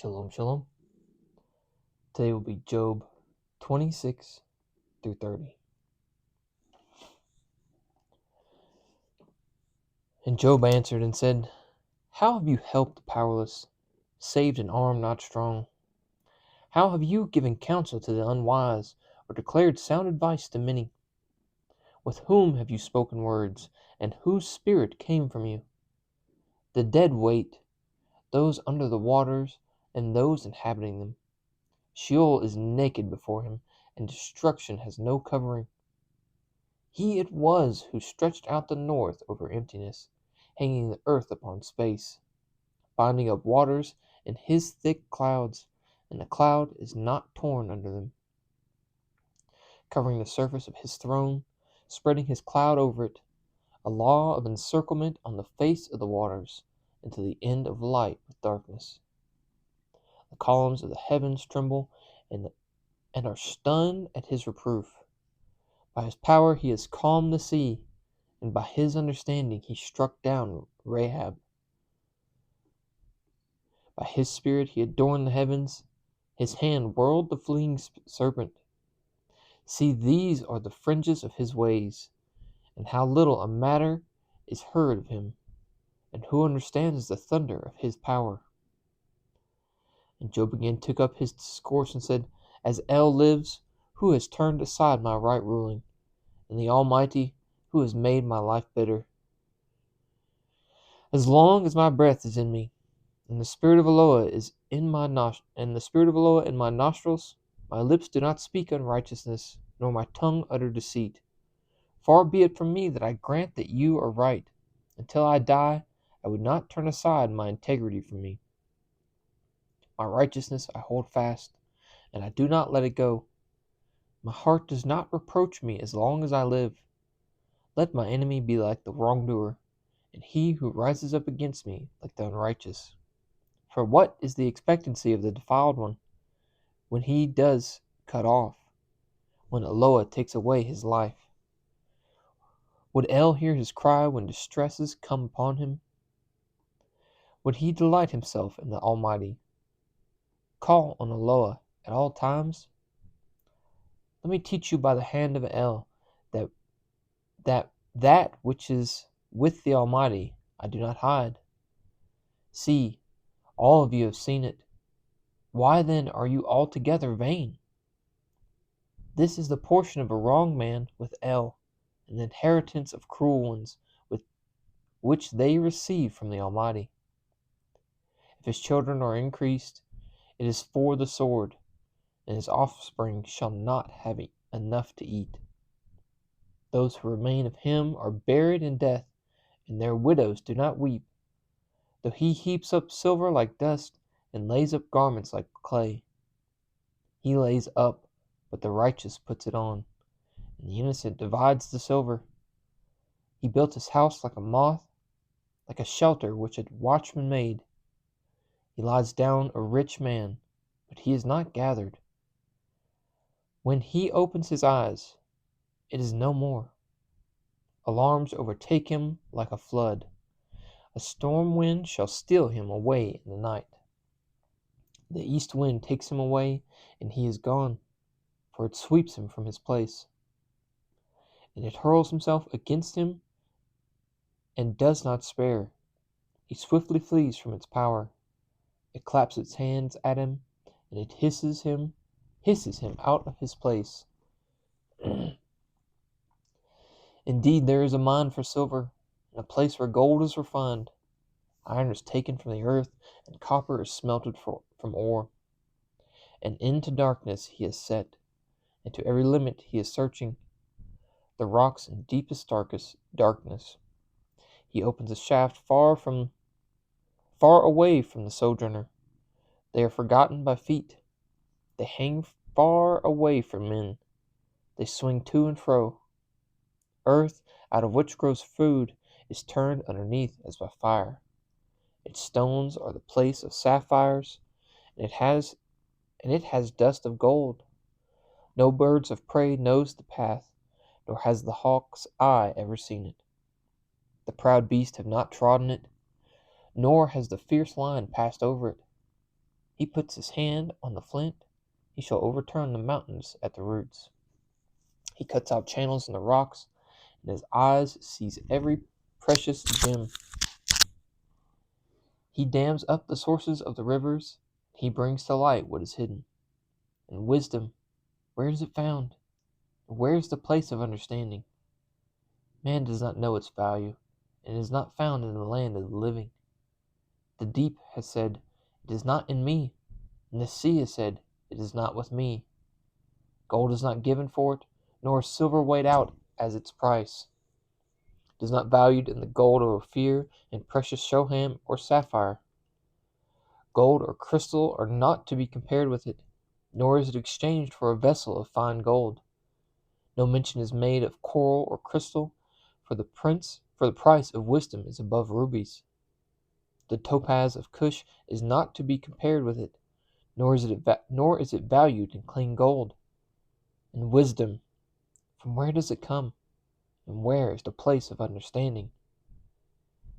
Shalom, shalom. Today will be Job 26 through 30. And Job answered and said, How have you helped the powerless, saved an arm not strong? How have you given counsel to the unwise, or declared sound advice to many? With whom have you spoken words, and whose spirit came from you? The dead wait, those under the waters, and those inhabiting them. Sheol is naked before him, and destruction has no covering. He it was who stretched out the north over emptiness, hanging the earth upon space, binding up waters in his thick clouds, and the cloud is not torn under them, covering the surface of his throne, spreading his cloud over it, a law of encirclement on the face of the waters, and to the end of light with darkness. The columns of the heavens tremble and are stunned at his reproof. By his power he has calmed the sea, and by his understanding he struck down Rahab. By his spirit he adorned the heavens, his hand whirled the fleeing serpent. See, these are the fringes of his ways, and how little a matter is heard of him, and who understands the thunder of his power? And Job again took up his discourse and said, As El lives, who has turned aside my right ruling, and the Almighty, who has made my life bitter? As long as my breath is in me, and the spirit of Eloah is in my nostrils, my lips do not speak unrighteousness, nor my tongue utter deceit. Far be it from me that I grant that you are right. Until I die, I would not turn aside my integrity from me. My righteousness I hold fast, and I do not let it go. My heart does not reproach me as long as I live. Let my enemy be like the wrongdoer, and he who rises up against me like the unrighteous. For what is the expectancy of the defiled one, when he does cut off, when Eloah takes away his life? Would El hear his cry when distresses come upon him? Would he delight himself in the Almighty? Call on Eloah at all times? Let me teach you by the hand of El that which is with the Almighty I do not hide. See, all of you have seen it. Why then are you altogether vain? This is the portion of a wrong man with El, an inheritance of cruel ones, which they receive from the Almighty. If his children are increased, it is for the sword, and his offspring shall not have enough to eat. Those who remain of him are buried in death, and their widows do not weep. Though he heaps up silver like dust, and lays up garments like clay. He lays up, but the righteous puts it on, and the innocent divides the silver. He built his house like a moth, like a shelter which a watchman made. He lies down a rich man, but he is not gathered. When he opens his eyes, it is no more. Alarms overtake him like a flood. A storm wind shall steal him away in the night. The east wind takes him away, and he is gone, for it sweeps him from his place. And it hurls himself against him and does not spare. He swiftly flees from its power. It claps its hands at him, and it hisses him out of his place. Indeed, there is a mine for silver, and a place where gold is refined. Iron is taken from the earth, and copper is smelted from ore. And into darkness he is set, and to every limit he is searching. The rocks in deepest darkness. He opens a shaft far away from the sojourner. They are forgotten by feet. They hang far away from men. They swing to and fro. Earth, out of which grows food, is turned underneath as by fire. Its stones are the place of sapphires, and it has dust of gold. No birds of prey knows the path, nor has the hawk's eye ever seen it. The proud beasts have not trodden it, nor has the fierce lion passed over it. He puts his hand on the flint, he shall overturn the mountains at the roots. He cuts out channels in the rocks, and his eyes sees every precious gem. He dams up the sources of the rivers, he brings to light what is hidden. And wisdom, where is it found? Where is the place of understanding? Man does not know its value, and is not found in the land of the living. The deep has said, it is not in me, and the sea has said, it is not with me. Gold is not given for it, nor is silver weighed out as its price. It is not valued in the gold of Ophir and precious Shoham or sapphire. Gold or crystal are not to be compared with it, nor is it exchanged for a vessel of fine gold. No mention is made of coral or crystal, for the price of wisdom is above rubies. The topaz of Cush is not to be compared with it, nor is it valued in clean gold. And wisdom, from where does it come? And where is the place of understanding?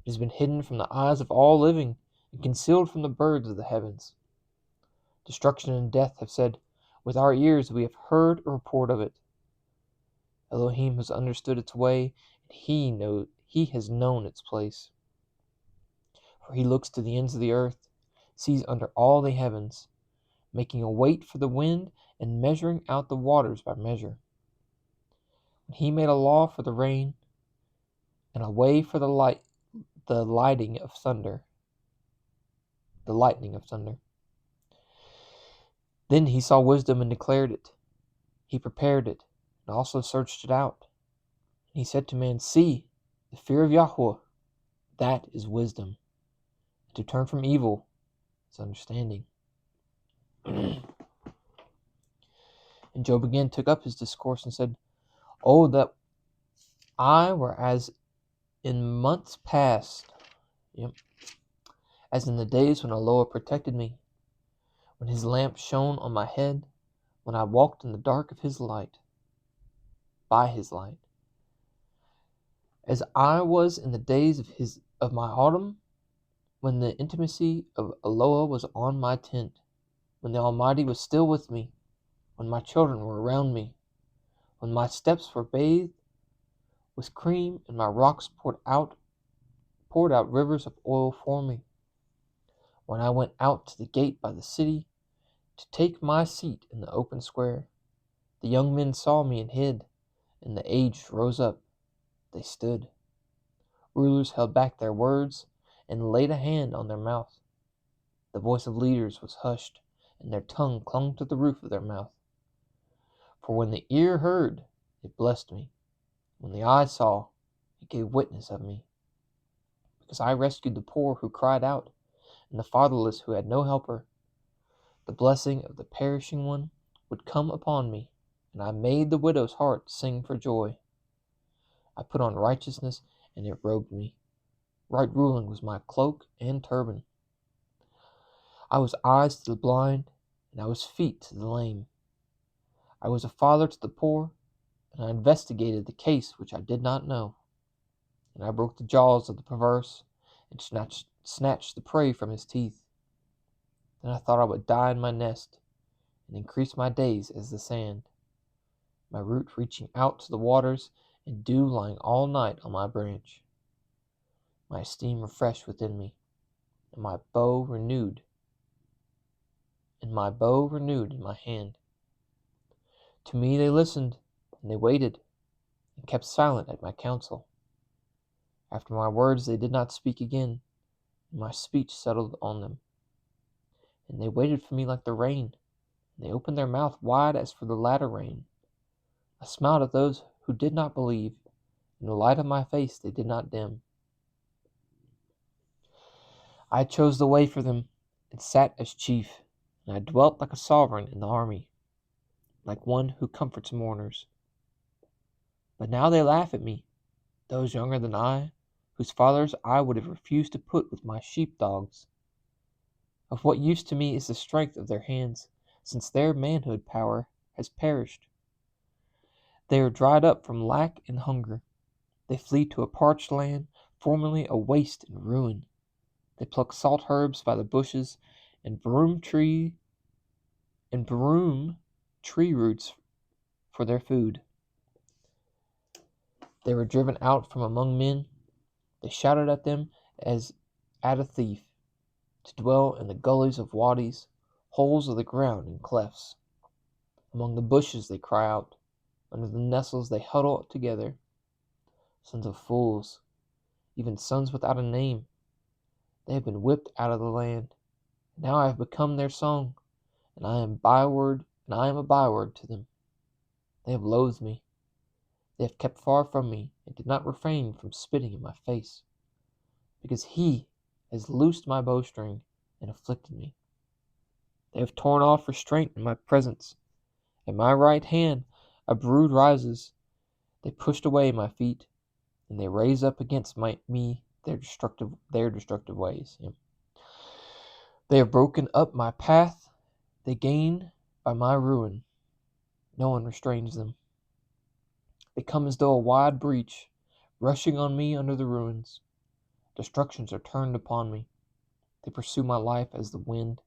It has been hidden from the eyes of all living, and concealed from the birds of the heavens. Destruction and death have said, with our ears we have heard a report of it. Elohim has understood its way, and he has known its place. For he looks to the ends of the earth, sees under all the heavens, making a weight for the wind and measuring out the waters by measure. When he made a law for the rain and a way for the lightning of thunder. Then he saw wisdom and declared it. He prepared it and also searched it out. And he said to man, see, the fear of Yahweh, that is wisdom. And to turn from evil is understanding. And Job again took up his discourse and said, oh, that I were as in months past, as in the days when Allah protected me, when his lamp shone on my head, when I walked in the dark of his light, by his light. As I was in the days of my autumn, when the intimacy of Eloah was on my tent, when the Almighty was still with me, when my children were around me, when my steps were bathed with cream and my rocks poured out rivers of oil for me. When I went out to the gate by the city to take my seat in the open square, the young men saw me and hid, and the aged rose up, they stood. Rulers held back their words and laid a hand on their mouth. The voice of leaders was hushed, and their tongue clung to the roof of their mouth. For when the ear heard, it blessed me. When the eye saw, it gave witness of me. Because I rescued the poor who cried out, and the fatherless who had no helper. The blessing of the perishing one would come upon me, and I made the widow's heart sing for joy. I put on righteousness, and it robed me. Right ruling was my cloak and turban. I was eyes to the blind, and I was feet to the lame. I was a father to the poor, and I investigated the case which I did not know. And I broke the jaws of the perverse, and snatched the prey from his teeth. Then I thought I would die in my nest, and increase my days as the sand, my root reaching out to the waters, and dew lying all night on my branch. My esteem refreshed within me, and my bow renewed in my hand. To me they listened, and they waited, and kept silent at my counsel. After my words they did not speak again, and my speech settled on them. And they waited for me like the rain, and they opened their mouth wide as for the latter rain. I smiled at those who did not believe, and the light of my face they did not dim. I chose the way for them, and sat as chief, and I dwelt like a sovereign in the army, like one who comforts mourners. But now they laugh at me, those younger than I, whose fathers I would have refused to put with my sheepdogs. Of what use to me is the strength of their hands, since their manhood power has perished? They are dried up from lack and hunger. They flee to a parched land, formerly a waste and ruin. They pluck salt herbs by the bushes, and broom tree roots for their food. They were driven out from among men. They shouted at them as at a thief, to dwell in the gullies of wadis, holes of the ground and clefts. Among the bushes they cry out, under the nettles they huddle together. Sons of fools, even sons without a name, they have been whipped out of the land. Now I have become their song, and I am a byword to them. They have loathed me. They have kept far from me, and did not refrain from spitting in my face, because he has loosed my bowstring and afflicted me. They have torn off restraint in my presence. At my right hand a brood rises. They pushed away my feet, and they raise up against me their destructive ways. Yeah. They have broken up my path. They gain by my ruin. No one restrains them. They come as though a wide breach, rushing on me under the ruins. Destructions are turned upon me. They pursue my life as the wind,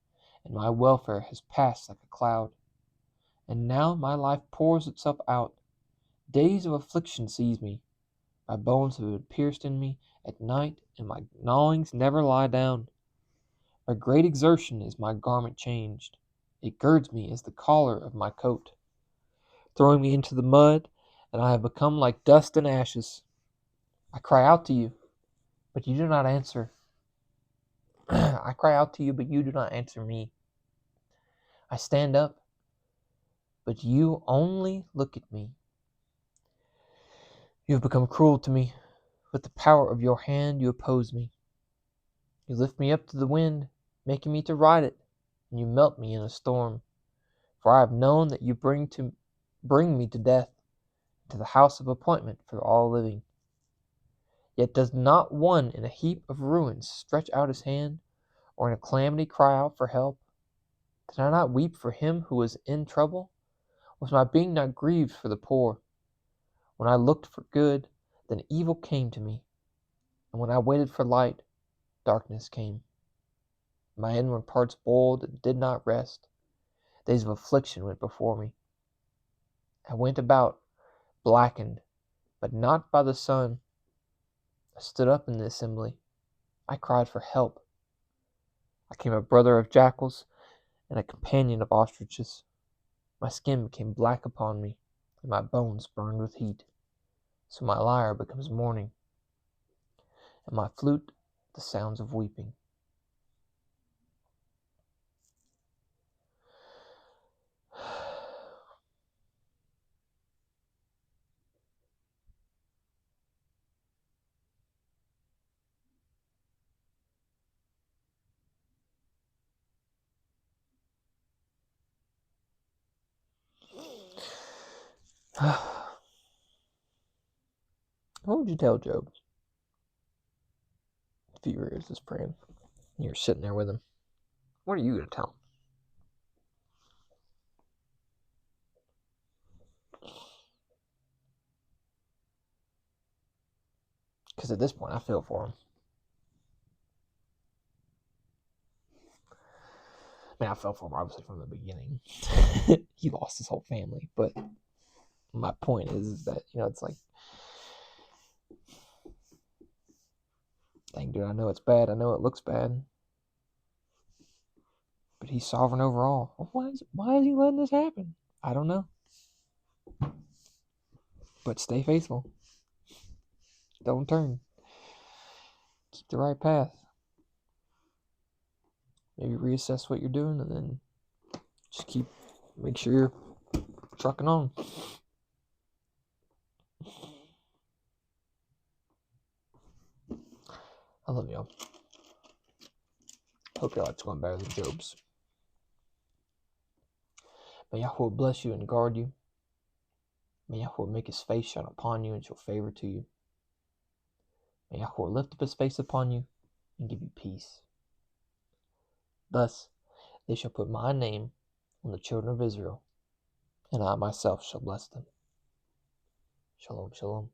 and my welfare has passed like a cloud. And now my life pours itself out. Days of affliction seize me. My bones have been pierced in me at night, and my gnawings never lie down. By great exertion is my garment changed. It girds me as the collar of my coat, throwing me into the mud, and I have become like dust and ashes. I cry out to you, but you do not answer. I cry out to you, but you do not answer me. I stand up, but you only look at me. You have become cruel to me. With the power of your hand you oppose me. You lift me up to the wind, making me to ride it, and you melt me in a storm. For I have known that you bring me to death, to the house of appointment for all living. Yet does not one in a heap of ruins stretch out his hand, or in a calamity cry out for help? Did I not weep for him who was in trouble? Was my being not grieved for the poor? When I looked for good, then evil came to me, and when I waited for light, darkness came. My inward parts boiled and did not rest. Days of affliction went before me. I went about blackened, but not by the sun. I stood up in the assembly. I cried for help. I became a brother of jackals and a companion of ostriches. My skin became black upon me, and my bones burned with heat. So my lyre becomes mourning, and my flute the sounds of weeping. What would you tell Job if you were just praying and you're sitting there with him? What are you going to tell him? Because at this point, I feel for him. I mean, I felt for him obviously from the beginning. He lost his whole family, but my point is that, it's like, dang, dude, I know it's bad. I know it looks bad. But he's sovereign over all. Well, why is he letting this happen? I don't know. But stay faithful. Don't turn. Keep the right path. Maybe reassess what you're doing and then just make sure you're trucking on. I love y'all. Hope your life's going better than Job's. May Yahweh bless you and guard you. May Yahweh make his face shine upon you and show favor to you. May Yahweh lift up his face upon you and give you peace. Thus they shall put my name on the children of Israel, and I myself shall bless them. Shalom, shalom.